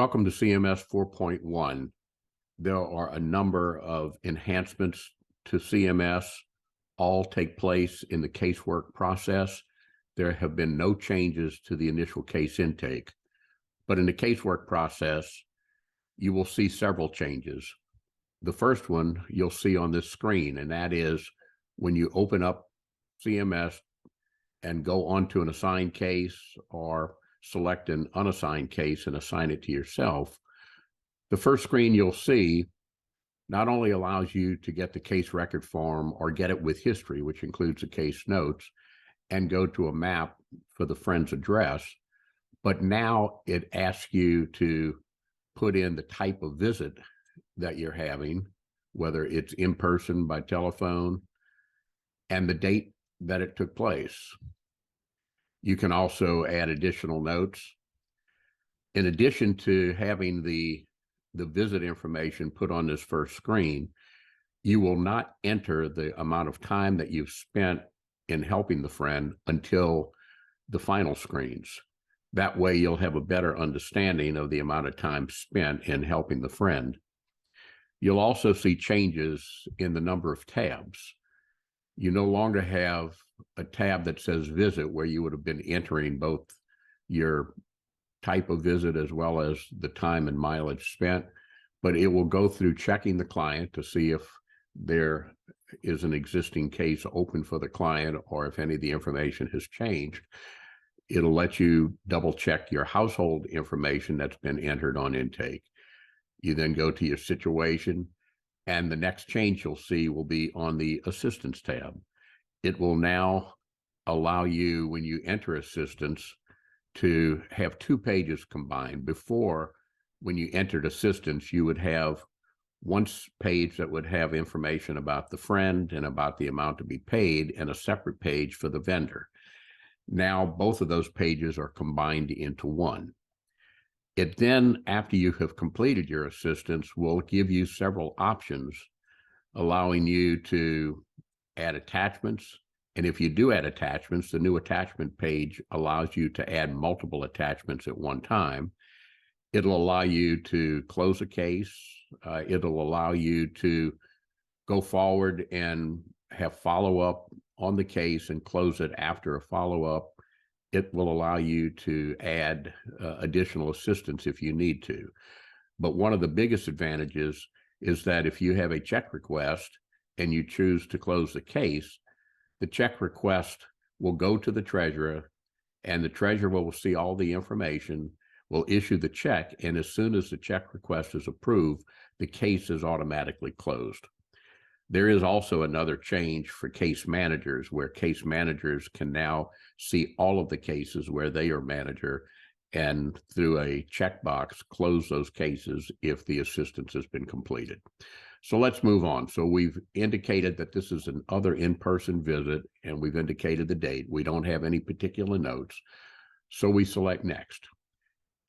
Welcome to CMS 4.1. There are a number of enhancements to CMS, all take place in the casework process. There have been no changes to the initial case intake, but in the casework process, you will see several changes. The first one you'll see on this screen, and that is when you open up CMS and go onto an assigned case or select an unassigned case and assign it to yourself, the first screen you'll see not only allows you to get the case record form or get it with history, which includes the case notes, and go to a map for the friend's address, but now it asks you to put in the type of visit that you're having, whether it's in person, by telephone, and the date that it took place. You can also add additional notes. In addition to having the visit information put on this first screen, you will not enter the amount of time that you've spent in helping the friend until the final screens. That way you'll have a better understanding of the amount of time spent in helping the friend. You'll also see changes in the number of tabs. You no longer have a tab that says visit, where you would have been entering both your type of visit as well as the time and mileage spent, but it will go through checking the client to see if there is an existing case open for the client or if any of the information has changed. It'll let you double check your household information that's been entered on intake. You then go to your situation, and the next change you'll see will be on the assistance tab. It will now allow you, when you enter assistance, to have two pages combined. Before, when you entered assistance, you would have one page that would have information about the friend and about the amount to be paid, and a separate page for the vendor. Now, both of those pages are combined into one. It then, after you have completed your assistance, will give you several options, allowing you to add attachments. And if you do add attachments, the new attachment page allows you to add multiple attachments at one time. It'll allow you to close a case. It'll allow you to go forward and have follow-up on the case and close it after a follow-up. It will allow you to add additional assistance if you need to. But one of the biggest advantages is that if you have a check request and you choose to close the case, the check request will go to the treasurer, and the treasurer will see all the information, will issue the check, and as soon as the check request is approved, the case is automatically closed. There is also another change for case managers, where case managers can now see all of the cases where they are manager, and through a checkbox, close those cases if the assistance has been completed. So let's move on. So we've indicated that this is an other in-person visit, and we've indicated the date. We don't have any particular notes. So we select next,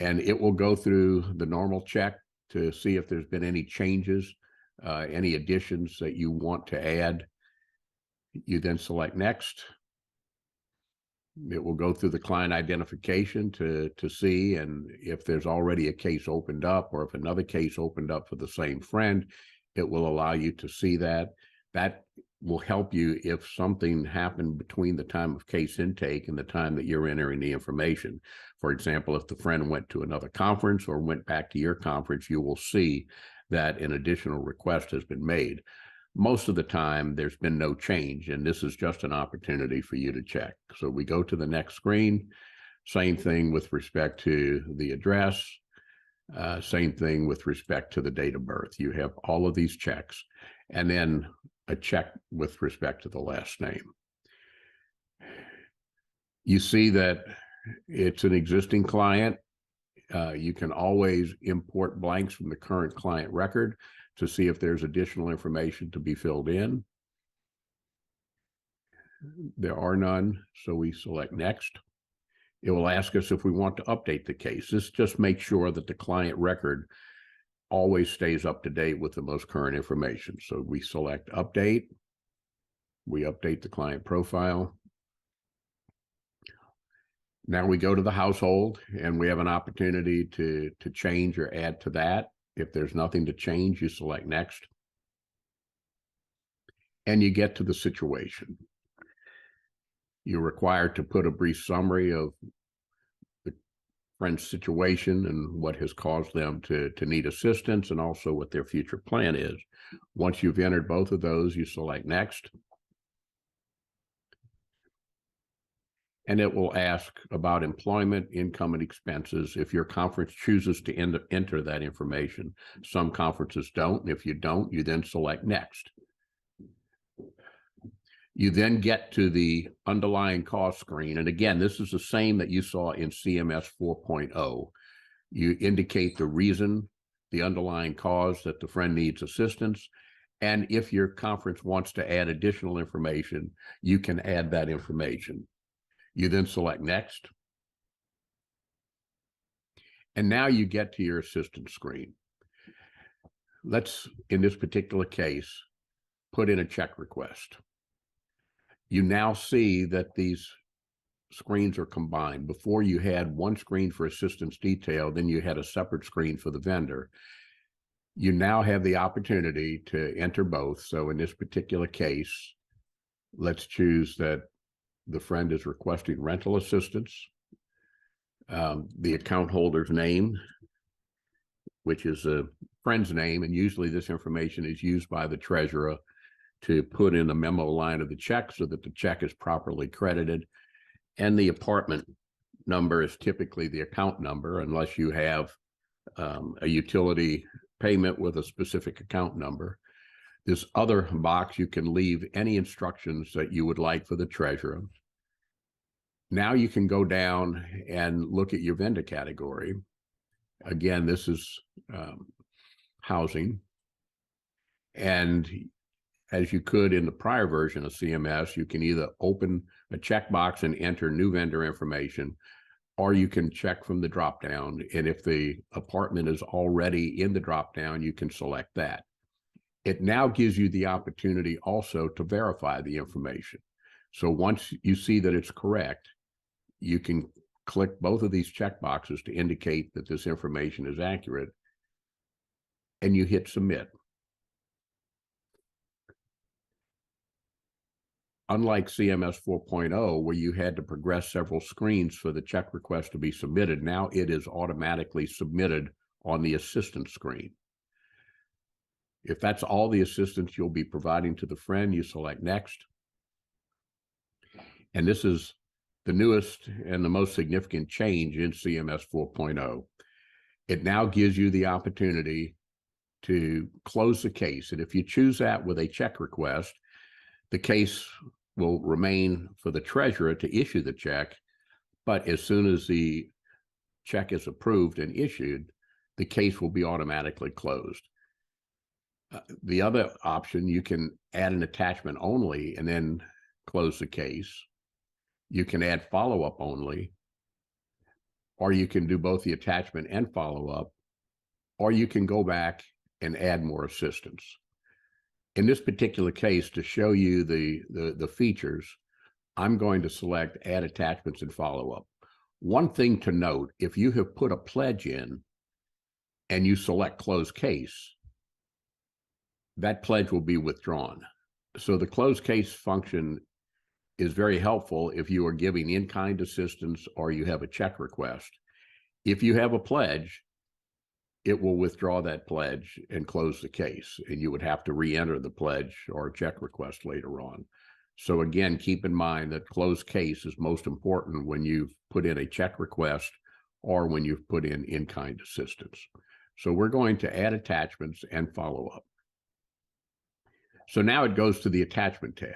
and it will go through the normal check to see if there's been any changes, any additions that you want to add. You then select next. It will go through the client identification to see, and if there's already a case opened up, or if another case opened up for the same friend, it will allow you to see that. That will help you if something happened between the time of case intake and the time that you're entering the information. For example, if the friend went to another conference or went back to your conference, you will see that an additional request has been made. Most of the time, there's been no change, and this is just an opportunity for you to check. So we go to the next screen. Same thing with respect to the address. Same thing with respect to the date of birth. You have all of these checks, and then a check with respect to the last name. You see that it's an existing client. You can always import blanks from the current client record to see if there's additional information to be filled in. There are none, so we select next. It will ask us if we want to update the case. This just makes sure that the client record always stays up to date with the most current information. So we select update. We update the client profile. Now we go to the household and we have an opportunity to change or add to that. If there's nothing to change, you select next. And you get to the situation. You're required to put a brief summary of the friend's situation and what has caused them to need assistance, and also what their future plan is. Once you've entered both of those, you select next. And it will ask about employment, income, and expenses if your conference chooses to enter that information. Some conferences don't, and if you don't, you then select next. You then get to the underlying cause screen. And again, this is the same that you saw in CMS 4.0. You indicate the reason, the underlying cause that the friend needs assistance. And if your conference wants to add additional information, you can add that information. You then select next. And now you get to your assistance screen. Let's, in this particular case, put in a check request. You now see that these screens are combined. Before, you had one screen for assistance detail, then you had a separate screen for the vendor. You now have the opportunity to enter both. So in this particular case, let's choose that the friend is requesting rental assistance, the account holder's name, which is a friend's name, and usually this information is used by the treasurer to put in the memo line of the check so that the check is properly credited. And the apartment number is typically the account number, unless you have a utility payment with a specific account number. This other box, you can leave any instructions that you would like for the treasurer. Now you can go down and look at your vendor category. Again, this is housing. And as you could in the prior version of CMS, you can either open a checkbox and enter new vendor information, or you can check from the dropdown. And if the apartment is already in the dropdown, you can select that. It now gives you the opportunity also to verify the information. So once you see that it's correct, you can click both of these checkboxes to indicate that this information is accurate, and you hit submit. Unlike CMS 4.0, where you had to progress several screens for the check request to be submitted, now it is automatically submitted on the assistance screen. If that's all the assistance you'll be providing to the friend, you select next. And this is the newest and the most significant change in CMS 4.0. It now gives you the opportunity to close the case. And if you choose that with a check request, the case will remain for the treasurer to issue the check, but as soon as the check is approved and issued, the case will be automatically closed. The other option, you can add an attachment only and then close the case. You can add follow-up only, or you can do both the attachment and follow-up, or you can go back and add more assistance. In this particular case, to show you the features, I'm going to select Add Attachments and Follow-Up. One thing to note, if you have put a pledge in and you select Close Case, that pledge will be withdrawn. So the Close Case function is very helpful if you are giving in-kind assistance or you have a check request. If you have a pledge, it will withdraw that pledge and close the case, and you would have to re-enter the pledge or check request later on. So again, keep in mind that closed case is most important when you've put in a check request or when you've put in in-kind assistance. So we're going to add attachments and follow up. So now it goes to the attachment tab,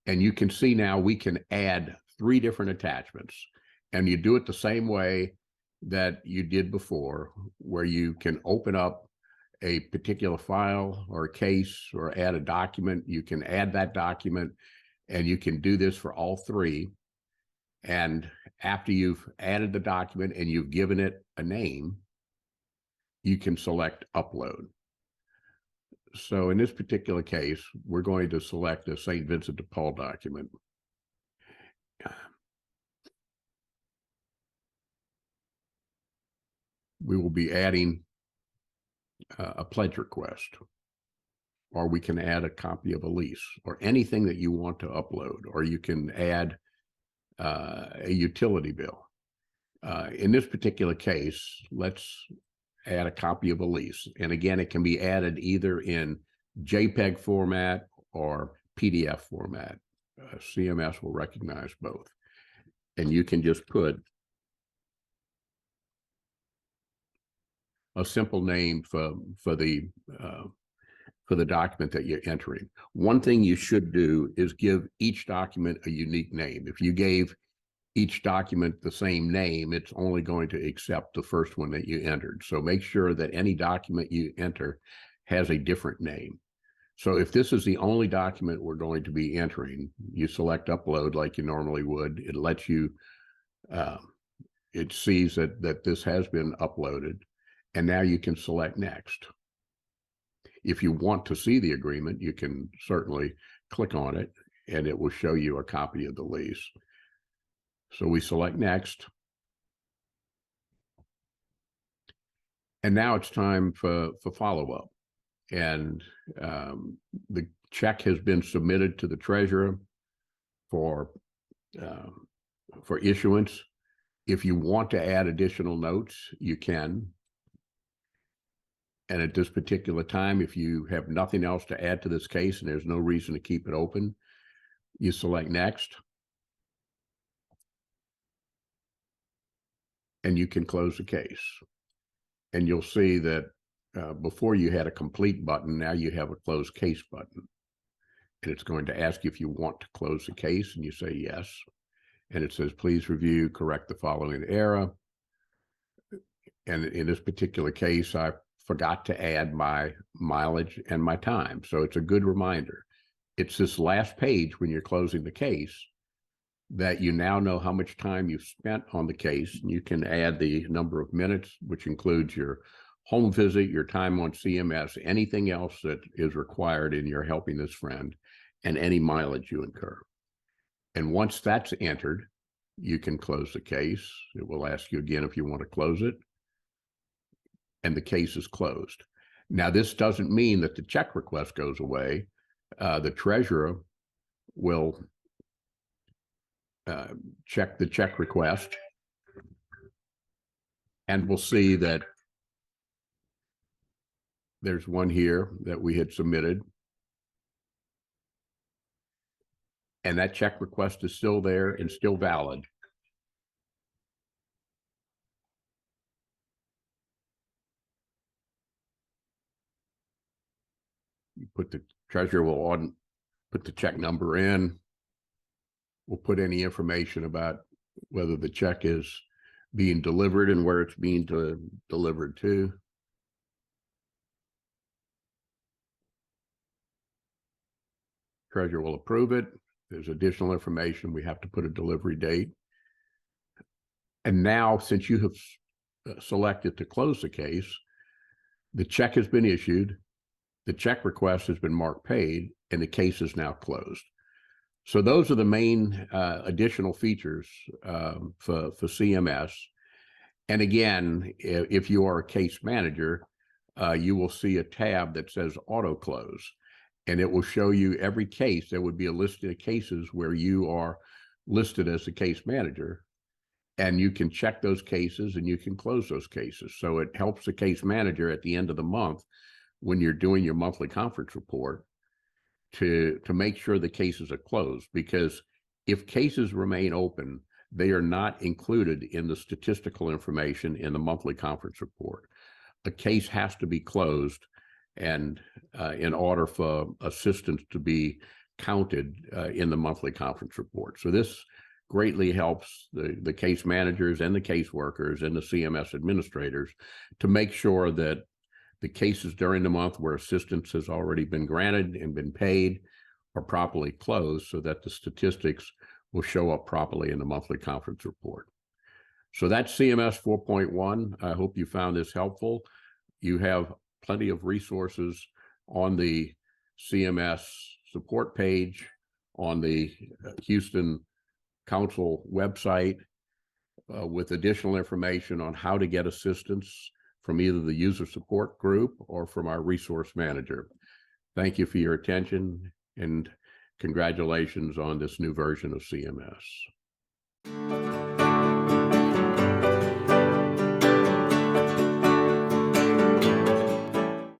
and you can see now we can add 3 different attachments, and you do it the same way that you did before, where you can open up a particular file or a case or add a document. You can add that document, and you can do this for all 3. And after you've added the document and you've given it a name, you can select upload. So in this particular case, we're going to select the St. Vincent de Paul document. we will be adding a pledge request, or we can add a copy of a lease, or anything that you want to upload, or you can add a utility bill. In this particular case, let's add a copy of a lease. And again, it can be added either in JPEG format or PDF format. CMS will recognize both. And you can just put a simple name for the document that you're entering. One thing you should do is give each document a unique name. If you gave each document the same name, it's only going to accept the first one that you entered. So make sure that any document you enter has a different name. So if this is the only document we're going to be entering, you select upload like you normally would. It lets you, it sees that this has been uploaded, and now you can select next. If you want to see the agreement, you can certainly click on it and it will show you a copy of the lease. So we select next. And now it's time for follow-up. And the check has been submitted to the treasurer for issuance. If you want to add additional notes, you can. And at this particular time, if you have nothing else to add to this case and there's no reason to keep it open, you select next. And you can close the case. And you'll see that before you had a complete button, now you have a close case button. And it's going to ask you if you want to close the case, and you say yes. And it says, please review, correct the following error. And in this particular case, I forgot to add my mileage and my time. So it's a good reminder. It's this last page when you're closing the case that you now know how much time you've spent on the case. And you can add the number of minutes, which includes your home visit, your time on CMS, anything else that is required in your helping this friend, and any mileage you incur. And once that's entered, you can close the case. It will ask you again if you want to close it. And the case is closed. Now, this doesn't mean that the check request goes away. The treasurer will check the check request, and we'll see that there's one here that we had submitted. And that check request is still there and still valid. You put the treasurer will put the check number in. We'll put any information about whether the check is being delivered and where it's being delivered to. Treasurer will approve it. There's additional information. We have to put a delivery date. And now, since you have selected to close the case, the check has been issued, the check request has been marked paid, and the case is now closed. So those are the main additional features for CMS. And again, if you are a case manager, you will see a tab that says auto close, and it will show you every case. There would be a list of cases where you are listed as the case manager, and you can check those cases and you can close those cases. So it helps the case manager at the end of the month when you're doing your monthly conference report to make sure the cases are closed, because if cases remain open, they are not included in the statistical information in the monthly conference report. A case has to be closed, and in order for assistance to be counted in the monthly conference report. So this greatly helps the case managers and the caseworkers and the CMS administrators to make sure that the cases during the month where assistance has already been granted and been paid are properly closed, so that the statistics will show up properly in the monthly conference report. So that's CMS 4.1. I hope you found this helpful. You have plenty of resources on the CMS support page on the Houston Council website with additional information on how to get assistance from either the user support group or from our resource manager. Thank you for your attention and congratulations on this new version of CMS.